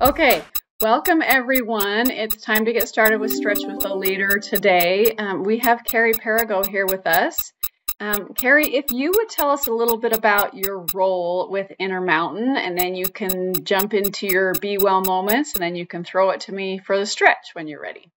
Okay, welcome everyone. It's time to get started with Stretch with the Leader today. We have Keri Perrigot here with us. Keri, if you would tell us a little bit about your role with Intermountain, and then you can jump into your Be Well moments, and then you can throw it to me for the stretch when you're ready.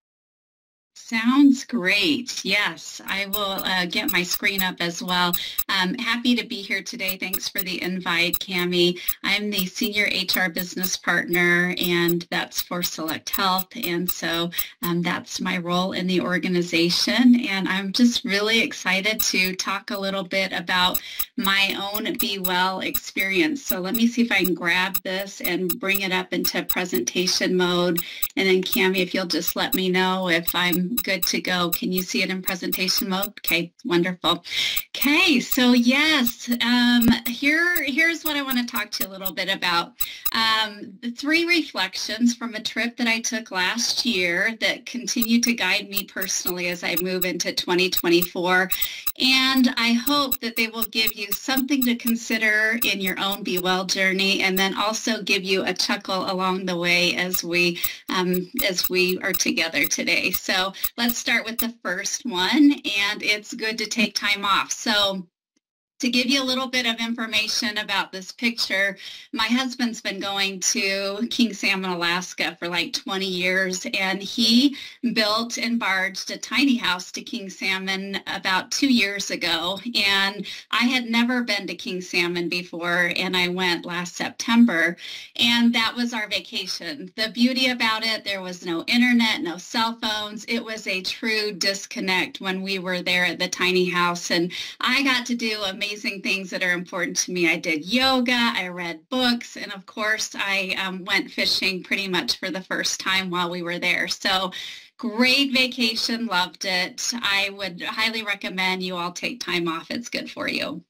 Sounds great. Yes, I will get my screen up as well. Happy to be here today. Thanks for the invite, Cami. I'm the Senior HR Business Partner, and that's for Select Health. And so that's my role in the organization. And I'm just really excited to talk a little bit about my own Be Well experience. So let me see if I can grab this and bring it up into presentation mode. And then Cami, if you'll just let me know if I'm good to go. Can you see it in presentation mode? Okay, wonderful. Okay, so yes, here's what I want to talk to you a little bit about. The 3 reflections from a trip that I took last year that continue to guide me personally as I move into 2024. And I hope that they will give you something to consider in your own Be Well journey, and then also give you a chuckle along the way as we are together today. So let's start with the first one, and it's good to take time off. So to give you a little bit of information about this picture, my husband's been going to King Salmon, Alaska for like 20 years, and he built and barged a tiny house to King Salmon about 2 years ago. And I had never been to King Salmon before, and I went last September, and that was our vacation. The beauty about it, there was no internet, no cell phones. It was a true disconnect when we were there at the tiny house, and I got to do amazing things that are important to me. I did yoga, I read books, and of course I went fishing pretty much for the first time while we were there. So great vacation, loved it. I would highly recommend you all take time off. It's good for you.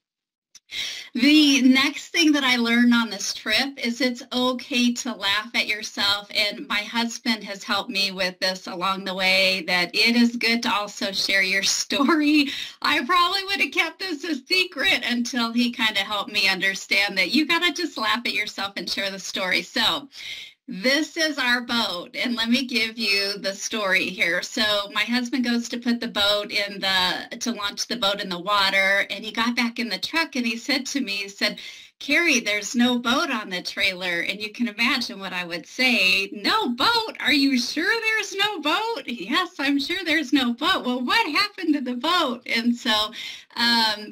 The next thing that I learned on this trip is it's okay to laugh at yourself, and my husband has helped me with this along the way, that it is good to also share your story. I probably would have kept this a secret until he kind of helped me understand that you got to just laugh at yourself and share the story. So this is our boat, and let me give you the story here. So my husband goes to put the boat to launch the boat in the water, and he got back in the truck and he said to me, he said, "Keri, there's no boat on the trailer." And you can imagine what I would say. "No boat? Are you sure there's no boat?" "Yes, I'm sure there's no boat." "Well, what happened to the boat?" And so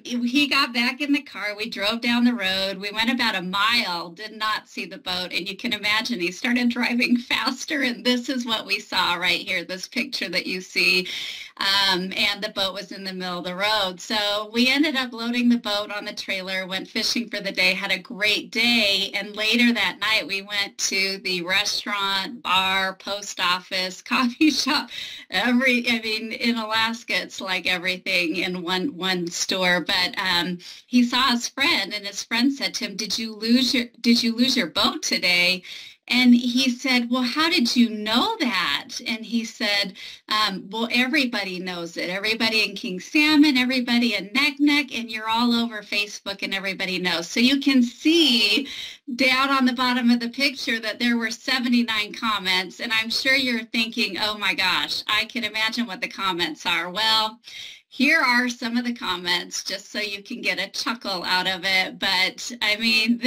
he got back in the car. We drove down the road. We went about a mile, did not see the boat. And you can imagine he started driving faster. And this is what we saw right here, this picture that you see. And the boat was in the middle of the road. So we ended up loading the boat on the trailer, went fishing for the day, had a great day. And later that night, we went to the restaurant, bar, post office, coffee shop, in Alaska, it's like everything in one store. But he saw his friend, and his friend said to him, did you lose your boat today?" And he said, "Well, how did you know that?" And he said, "Well, everybody knows it. Everybody in King Salmon, everybody in Neck, and you're all over Facebook, and everybody knows." So you can see down on the bottom of the picture that there were 79 comments. And I'm sure you're thinking, oh my gosh, I can imagine what the comments are. Well, here are some of the comments, just so you can get a chuckle out of it. But I mean,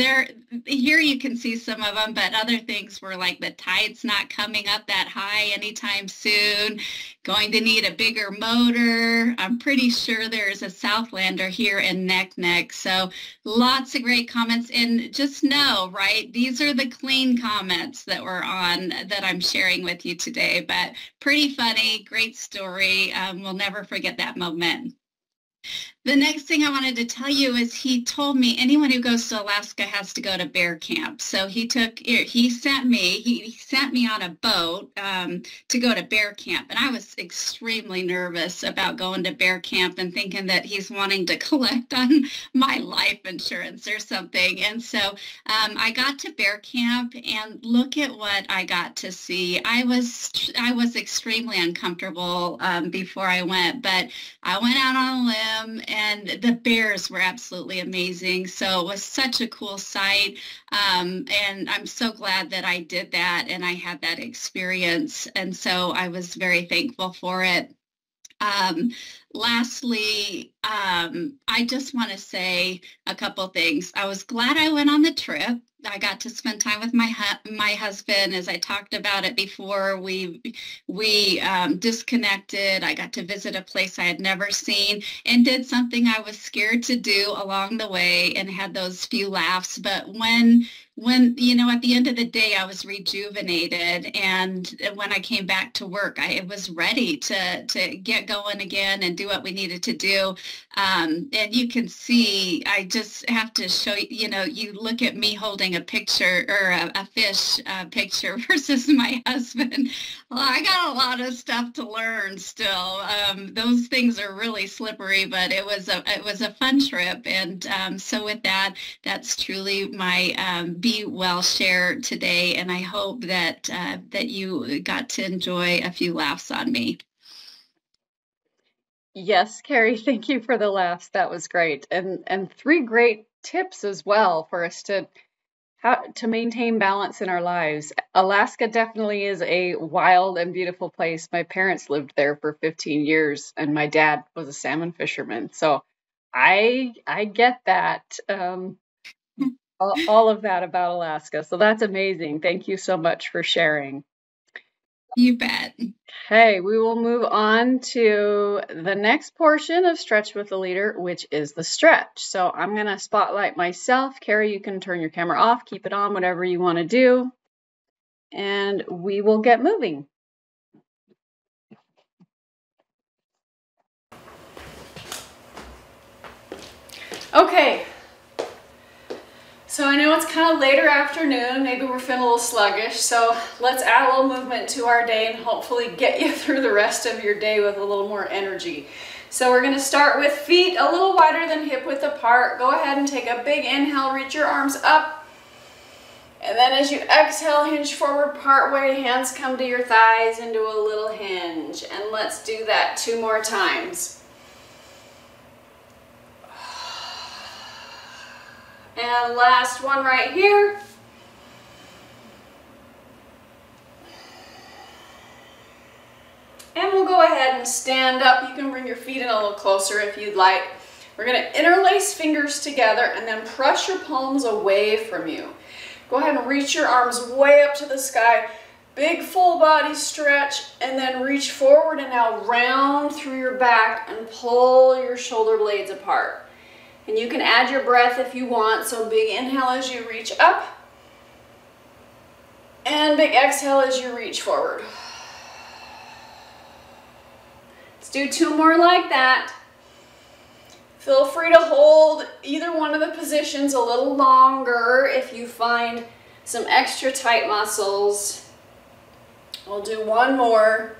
here you can see some of them, but other things were like, the tide's not coming up that high anytime soon, going to need a bigger motor. I'm pretty sure there's a Southlander here in Neck. So lots of great comments. And just know, right, these are the clean comments that were on that I'm sharing with you today. But pretty funny, great story. We'll never forget that moment. The next thing I wanted to tell you is he told me anyone who goes to Alaska has to go to bear camp. So he sent me on a boat to go to bear camp. And I was extremely nervous about going to bear camp and thinking that he's wanting to collect on my life insurance or something. And so I got to bear camp, and look at what I got to see. I was extremely uncomfortable before I went, but I went out on a limb, and and the bears were absolutely amazing. So it was such a cool sight. And I'm so glad that I did that and I had that experience. And so I was very thankful for it. Um, Lastly, I just want to say a couple things. I was glad I went on the trip. I got to spend time with my husband. As I talked about it before, we disconnected. I got to visit a place I had never seen and did something I was scared to do along the way, and had those few laughs. But when you know, at the end of the day, I was rejuvenated, and when I came back to work, I was ready to get going again and do what we needed to do. And you can see, I just have to show you, you know, you look at me holding a picture or a fish picture versus my husband. Well, I got a lot of stuff to learn still. Those things are really slippery, but it was a fun trip. And so with that, that's truly my Be Well share today. And I hope that that you got to enjoy a few laughs on me. Yes, Keri, thank you for the laughs. That was great. And three great tips as well for us to how to maintain balance in our lives. Alaska definitely is a wild and beautiful place. My parents lived there for 15 years and my dad was a salmon fisherman. So I get that. All of that about Alaska. So that's amazing. Thank you so much for sharing. You bet. Okay, we will move on to the next portion of Stretch with the Leader, which is the stretch. So I'm going to spotlight myself. Keri, you can turn your camera off, keep it on, whatever you want to do, and we will get moving. Okay, so I know it's kind of later afternoon, maybe we're feeling a little sluggish, so let's add a little movement to our day and hopefully get you through the rest of your day with a little more energy. So we're going to start with feet a little wider than hip width apart. Go ahead and take a big inhale, reach your arms up. And then as you exhale, hinge forward part way, hands come to your thighs into a little hinge. And let's do that 2 more times. And last one right here. And we'll go ahead and stand up. You can bring your feet in a little closer if you'd like. We're going to interlace fingers together and then press your palms away from you. Go ahead and reach your arms way up to the sky. Big full body stretch, and then reach forward and now round through your back and pull your shoulder blades apart. And you can add your breath if you want. So big inhale as you reach up. And big exhale as you reach forward. Let's do 2 more like that. Feel free to hold either one of the positions a little longer if you find some extra tight muscles. We'll do 1 more.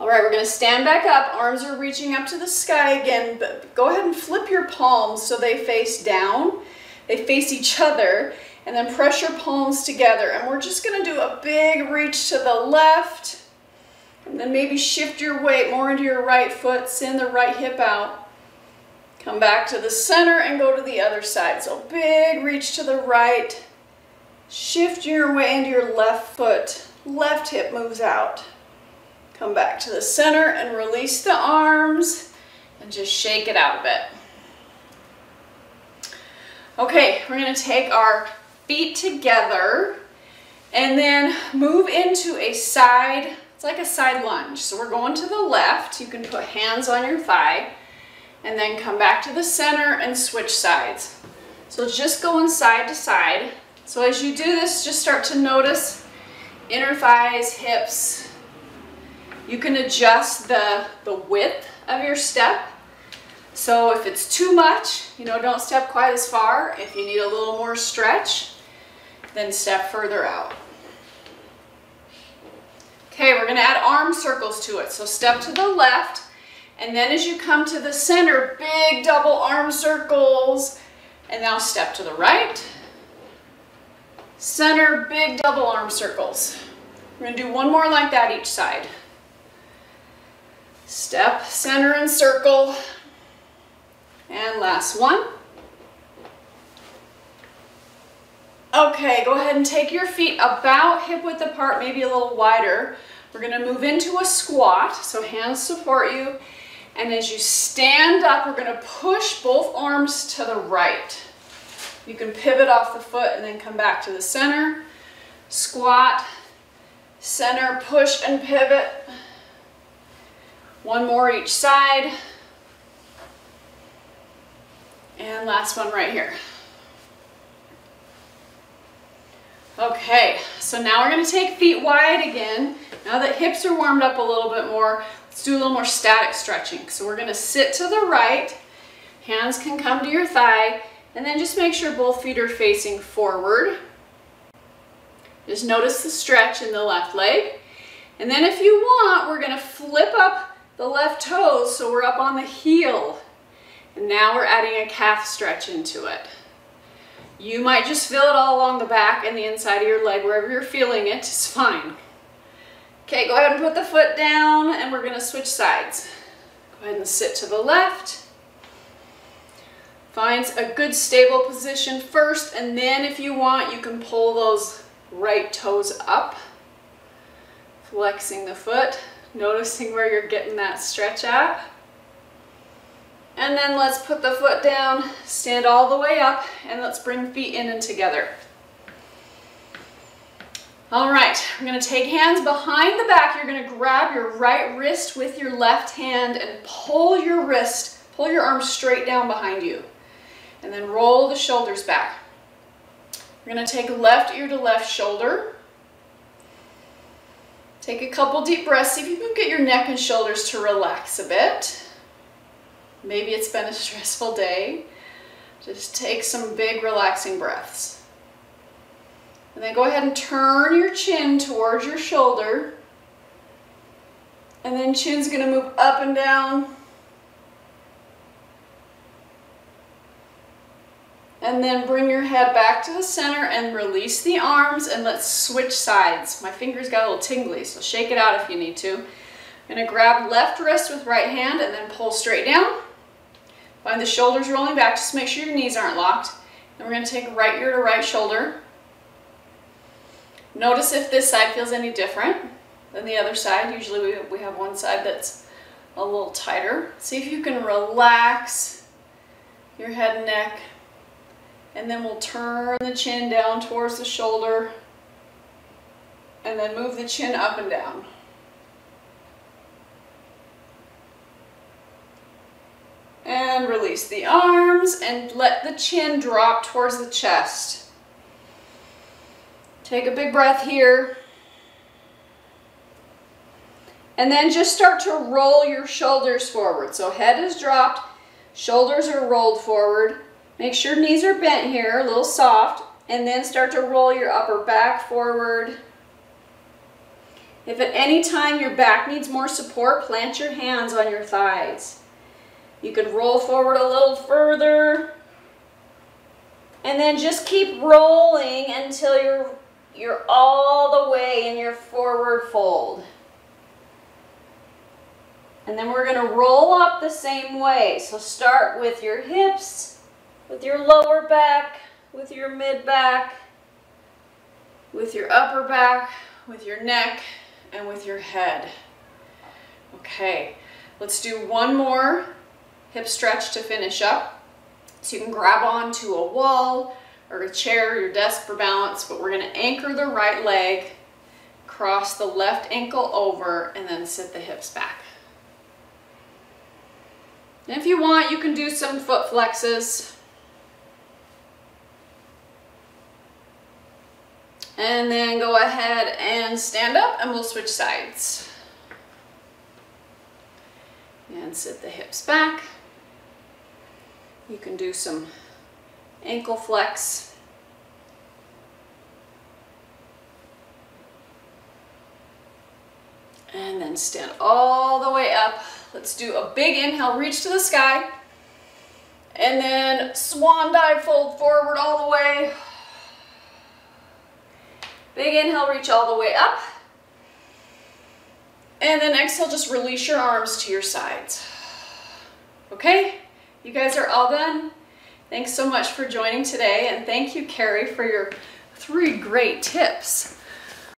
All right, we're going to stand back up. Arms are reaching up to the sky again, but go ahead and flip your palms so they face down. They face each other, and then press your palms together. And we're just going to do a big reach to the left, and then maybe shift your weight more into your right foot, send the right hip out. Come back to the center and go to the other side. So big reach to the right, shift your weight into your left foot, left hip moves out. Come back to the center and release the arms and just shake it out a bit. Okay, we're going to take our feet together and then move into a side, it's like a side lunge. So we're going to the left. You can put hands on your thigh and then come back to the center and switch sides. So just going side to side. So as you do this, just start to notice inner thighs, hips. You can adjust the width of your step. So if it's too much, don't step quite as far. If you need a little more stretch, then step further out. Okay, we're going to add arm circles to it. So step to the left, and then as you come to the center, big double arm circles, and now step to the right. Center, big double arm circles. We're going to do 1 more like that each side. Step, center, and circle. And last one. Okay, go ahead and take your feet about hip width apart, maybe a little wider. We're going to move into a squat, so hands support you. And as you stand up, we're going to push both arms to the right. You can pivot off the foot and then come back to the center. Squat, center, push and pivot. One more each side. And last one right here. Okay, so now we're going to take feet wide again. Now that hips are warmed up a little bit more, let's do a little more static stretching. So we're going to sit to the right, hands can come to your thigh, and then just make sure both feet are facing forward. Just notice the stretch in the left leg. And then if you want, we're going to flip up the left toes so we're up on the heel. And now we're adding a calf stretch into it. You might just feel it all along the back and the inside of your leg. Wherever you're feeling it is fine. Okay, go ahead and put the foot down and we're going to switch sides. Go ahead and sit to the left. Find a good stable position first, and then if you want, you can pull those right toes up. Flexing the foot, noticing where you're getting that stretch at. And then let's put the foot down, stand all the way up, and let's bring feet in and together. All right, we're going to take hands behind the back. You're going to grab your right wrist with your left hand and pull your wrist, pull your arm straight down behind you. And then roll the shoulders back. We're going to take left ear to left shoulder. Take a couple deep breaths. See if you can get your neck and shoulders to relax a bit. Maybe it's been a stressful day. Just take some big relaxing breaths. And then go ahead and turn your chin towards your shoulder. And then chin's going to move up and down. And then bring your head back to the center and release the arms, and let's switch sides. My fingers got a little tingly, so shake it out if you need to. I'm going to grab left wrist with right hand and then pull straight down. Find the shoulders rolling back, just make sure your knees aren't locked. And we're going to take right ear to right shoulder. Notice if this side feels any different than the other side. Usually we have one side that's a little tighter. See if you can relax your head and neck. And then we'll turn the chin down towards the shoulder and then move the chin up and down. And release the arms and let the chin drop towards the chest. Take a big breath here. And then just start to roll your shoulders forward. So head is dropped, shoulders are rolled forward. Make sure knees are bent here, a little soft, and then start to roll your upper back forward. If at any time your back needs more support, plant your hands on your thighs. You could roll forward a little further, and then just keep rolling until you're all the way in your forward fold. And then we're going to roll up the same way. So start with your hips, with your lower back, with your mid back, with your upper back, with your neck, and with your head. Okay, let's do one more hip stretch to finish up. So you can grab onto a wall or a chair, your desk for balance, but we're going to anchor the right leg, cross the left ankle over, and then sit the hips back. And if you want, you can do some foot flexes. And then go ahead and stand up and we'll switch sides. And sit the hips back. You can do some ankle flex. And then stand all the way up. Let's do a big inhale, reach to the sky. And then swan dive, fold forward all the way. Big inhale, reach all the way up. And then exhale, just release your arms to your sides. Okay, you guys are all done. Thanks so much for joining today, and thank you, Keri, for your 3 great tips.